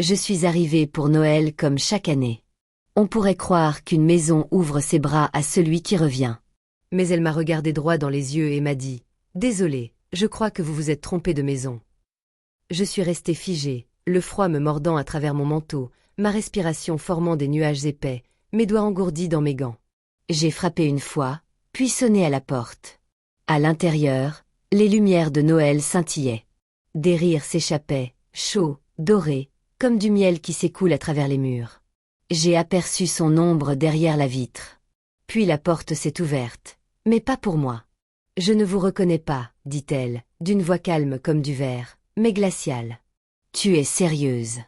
Je suis arrivée pour Noël comme chaque année. On pourrait croire qu'une maison ouvre ses bras à celui qui revient. Mais elle m'a regardé droit dans les yeux et m'a dit « Désolée, je crois que vous vous êtes trompé de maison. » Je suis restée figée, le froid me mordant à travers mon manteau, ma respiration formant des nuages épais, mes doigts engourdis dans mes gants. J'ai frappé une fois, puis sonné à la porte. À l'intérieur, les lumières de Noël scintillaient. Des rires s'échappaient, chauds, dorés, comme du miel qui s'écoule à travers les murs. J'ai aperçu son ombre derrière la vitre. Puis la porte s'est ouverte, mais pas pour moi. « Je ne vous reconnais pas, dit-elle, d'une voix calme comme du verre, mais glaciale. Tu es sérieuse. »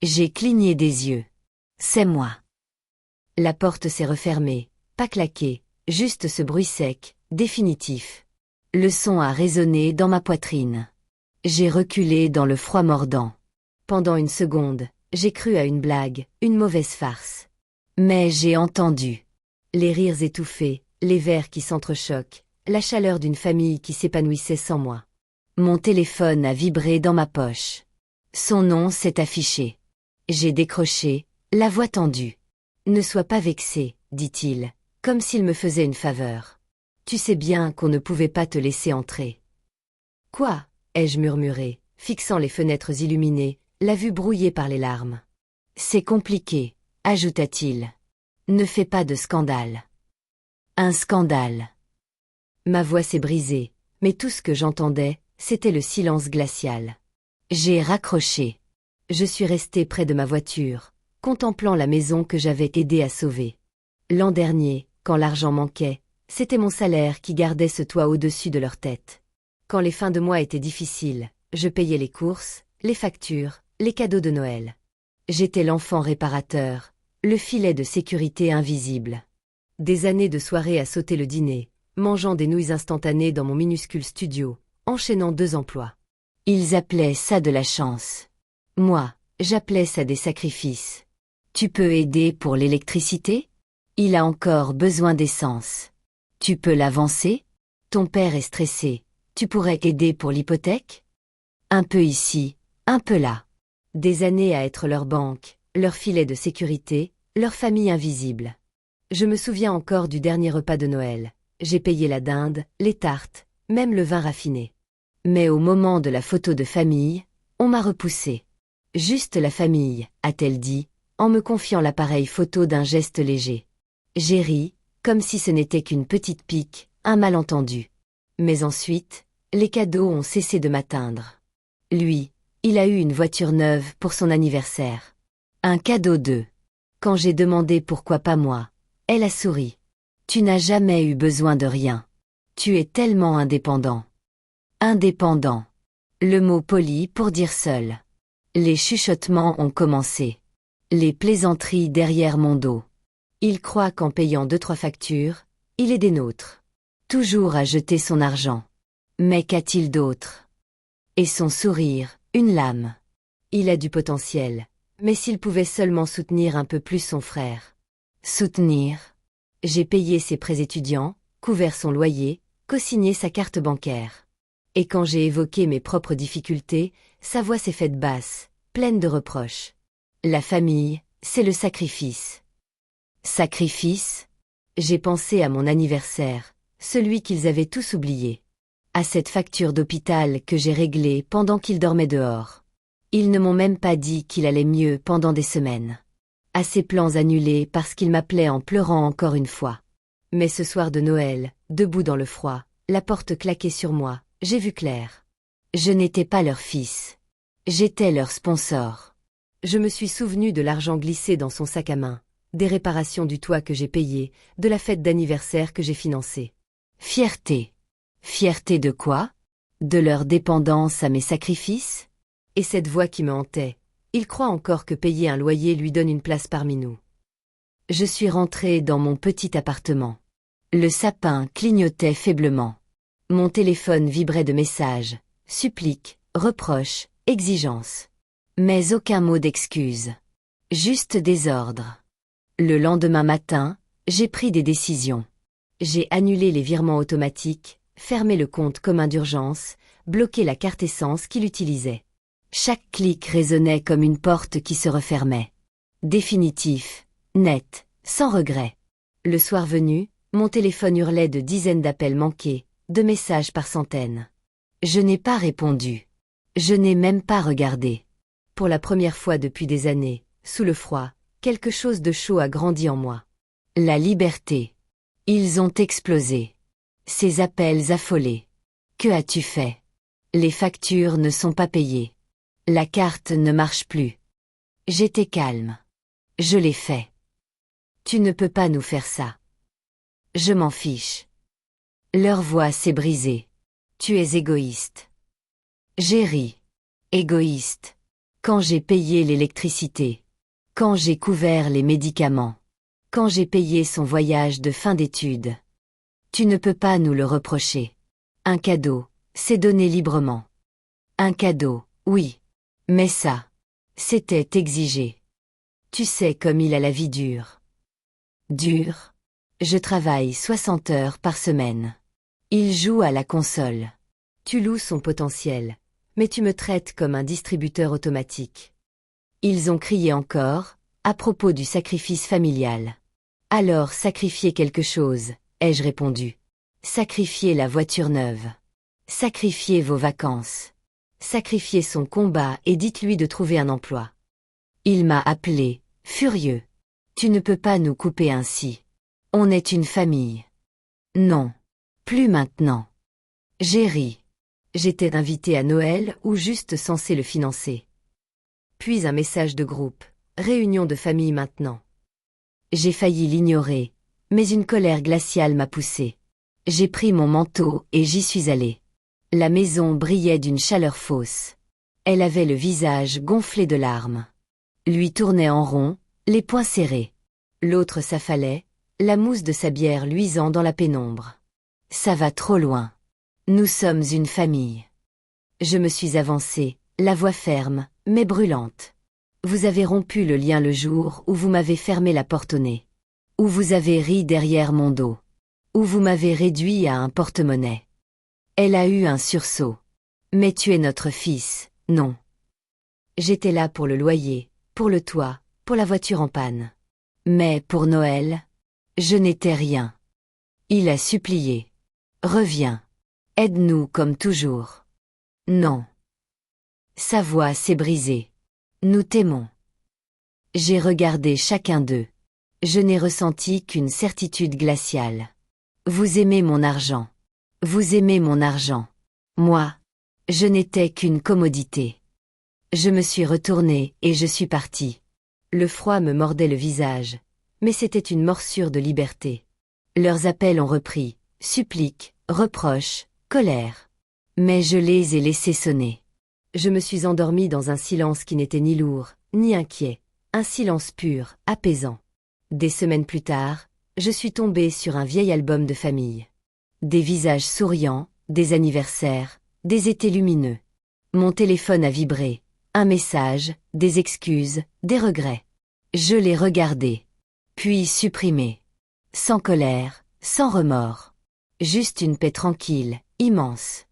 J'ai cligné des yeux. C'est moi. La porte s'est refermée, pas claquée, juste ce bruit sec, définitif. Le son a résonné dans ma poitrine. J'ai reculé dans le froid mordant. Pendant une seconde, j'ai cru à une blague, une mauvaise farce. Mais j'ai entendu. Les rires étouffés, les verres qui s'entrechoquent, la chaleur d'une famille qui s'épanouissait sans moi. Mon téléphone a vibré dans ma poche. Son nom s'est affiché. J'ai décroché, la voix tendue. « Ne sois pas vexé, dit-il, comme s'il me faisait une faveur. Tu sais bien qu'on ne pouvait pas te laisser entrer. »« Quoi ?» ai-je murmuré, fixant les fenêtres illuminées, la vue brouillée par les larmes. « C'est compliqué, » ajouta-t-il. « Ne fais pas de scandale. » Un scandale. Ma voix s'est brisée, mais tout ce que j'entendais, c'était le silence glacial. J'ai raccroché. Je suis restée près de ma voiture, contemplant la maison que j'avais aidé à sauver. L'an dernier, quand l'argent manquait, c'était mon salaire qui gardait ce toit au-dessus de leur tête. Quand les fins de mois étaient difficiles, je payais les courses, les factures, les cadeaux de Noël. J'étais l'enfant réparateur, le filet de sécurité invisible. Des années de soirées à sauter le dîner, mangeant des nouilles instantanées dans mon minuscule studio, enchaînant 2 emplois. Ils appelaient ça de la chance. Moi, j'appelais ça des sacrifices. Tu peux aider pour l'électricité? Il a encore besoin d'essence. Tu peux l'avancer? Ton père est stressé. Tu pourrais aider pour l'hypothèque? Un peu ici, un peu là. Des années à être leur banque, leur filet de sécurité, leur famille invisible. Je me souviens encore du dernier repas de Noël. J'ai payé la dinde, les tartes, même le vin raffiné. Mais au moment de la photo de famille, on m'a repoussé. Juste la famille, a-t-elle dit, en me confiant l'appareil photo d'un geste léger. J'ai ri, comme si ce n'était qu'une petite pique, un malentendu. Mais ensuite, les cadeaux ont cessé de m'atteindre. Lui, il a eu une voiture neuve pour son anniversaire. Un cadeau d'eux. Quand j'ai demandé pourquoi pas moi, elle a souri. Tu n'as jamais eu besoin de rien. Tu es tellement indépendant. Indépendant. Le mot poli pour dire seul. Les chuchotements ont commencé. Les plaisanteries derrière mon dos. Il croit qu'en payant 2-3 factures, il est des nôtres. Toujours à jeter son argent. Mais qu'a-t-il d'autre? Et son sourire, une lame. Il a du potentiel, mais s'il pouvait seulement soutenir un peu plus son frère. Soutenir? J'ai payé ses prêts étudiants, couvert son loyer, co-signé sa carte bancaire. Et quand j'ai évoqué mes propres difficultés, sa voix s'est faite basse, pleine de reproches. La famille, c'est le sacrifice. Sacrifice? J'ai pensé à mon anniversaire, celui qu'ils avaient tous oublié. À cette facture d'hôpital que j'ai réglée pendant qu'ils dormaient dehors. Ils ne m'ont même pas dit qu'il allait mieux pendant des semaines. À ces plans annulés parce qu'ils m'appelaient en pleurant encore une fois. Mais ce soir de Noël, debout dans le froid, la porte claquait sur moi, j'ai vu clair. Je n'étais pas leur fils. J'étais leur sponsor. Je me suis souvenu de l'argent glissé dans son sac à main, des réparations du toit que j'ai payé, de la fête d'anniversaire que j'ai financée. Fierté. Fierté de quoi? De leur dépendance à mes sacrifices? Et cette voix qui me hantait, il croit encore que payer un loyer lui donne une place parmi nous. Je suis rentrée dans mon petit appartement. Le sapin clignotait faiblement. Mon téléphone vibrait de messages, suppliques, reproches, exigences. Mais aucun mot d'excuse. Juste des ordres. Le lendemain matin, j'ai pris des décisions. J'ai annulé les virements automatiques, fermé le compte commun d'urgence, bloqué la carte essence qu'il utilisait. Chaque clic résonnait comme une porte qui se refermait. Définitif, net, sans regret. Le soir venu, mon téléphone hurlait de dizaines d'appels manqués, de messages par centaines. Je n'ai pas répondu. Je n'ai même pas regardé. Pour la première fois depuis des années, sous le froid, quelque chose de chaud a grandi en moi. La liberté. Ils ont explosé. Ces appels affolés. Que as-tu fait? Les factures ne sont pas payées. La carte ne marche plus. J'étais calme. Je l'ai fait. Tu ne peux pas nous faire ça. Je m'en fiche. Leur voix s'est brisée. Tu es égoïste. J'ai ri. Égoïste. Quand j'ai payé l'électricité. Quand j'ai couvert les médicaments. Quand j'ai payé son voyage de fin d'études. Tu ne peux pas nous le reprocher. Un cadeau, c'est donné librement. Un cadeau, oui. Mais ça, c'était exigé. Tu sais comme il a la vie dure. Dure? Je travaille 60 heures par semaine. Il joue à la console. Tu loues son potentiel, mais tu me traites comme un distributeur automatique. Ils ont crié encore, à propos du sacrifice familial. Alors sacrifiez quelque chose, ai-je répondu. Sacrifiez la voiture neuve. Sacrifiez vos vacances. Sacrifiez son combat et dites-lui de trouver un emploi. Il m'a appelé, furieux. Tu ne peux pas nous couper ainsi. On est une famille. Non. Plus maintenant. J'ai ri. J'étais invité à Noël ou juste censé le financer. Puis un message de groupe. Réunion de famille maintenant. J'ai failli l'ignorer, mais une colère glaciale m'a poussé. J'ai pris mon manteau et j'y suis allé. La maison brillait d'une chaleur fausse. Elle avait le visage gonflé de larmes. Lui tournait en rond, les poings serrés. L'autre s'affalait, la mousse de sa bière luisant dans la pénombre. Ça va trop loin. Nous sommes une famille. Je me suis avancée, la voix ferme, mais brûlante. Vous avez rompu le lien le jour où vous m'avez fermé la porte au nez. Où vous avez ri derrière mon dos. Où vous m'avez réduit à un porte-monnaie. Elle a eu un sursaut. Mais tu es notre fils, non. J'étais là pour le loyer, pour le toit, pour la voiture en panne. Mais pour Noël, je n'étais rien. Il a supplié. Reviens. Aide-nous comme toujours. Non. Sa voix s'est brisée. Nous t'aimons. J'ai regardé chacun d'eux. Je n'ai ressenti qu'une certitude glaciale. Vous aimez mon argent. Vous aimez mon argent. Moi, je n'étais qu'une commodité. Je me suis retournée et je suis partie. Le froid me mordait le visage, mais c'était une morsure de liberté. Leurs appels ont repris, suppliques, reproches, colère. Mais je les ai laissés sonner. Je me suis endormie dans un silence qui n'était ni lourd, ni inquiet, un silence pur, apaisant. Des semaines plus tard, je suis tombée sur un vieil album de famille. Des visages souriants, des anniversaires, des étés lumineux. Mon téléphone a vibré. Un message, des excuses, des regrets. Je l'ai regardé. Puis supprimé. Sans colère, sans remords. Juste une paix tranquille, immense.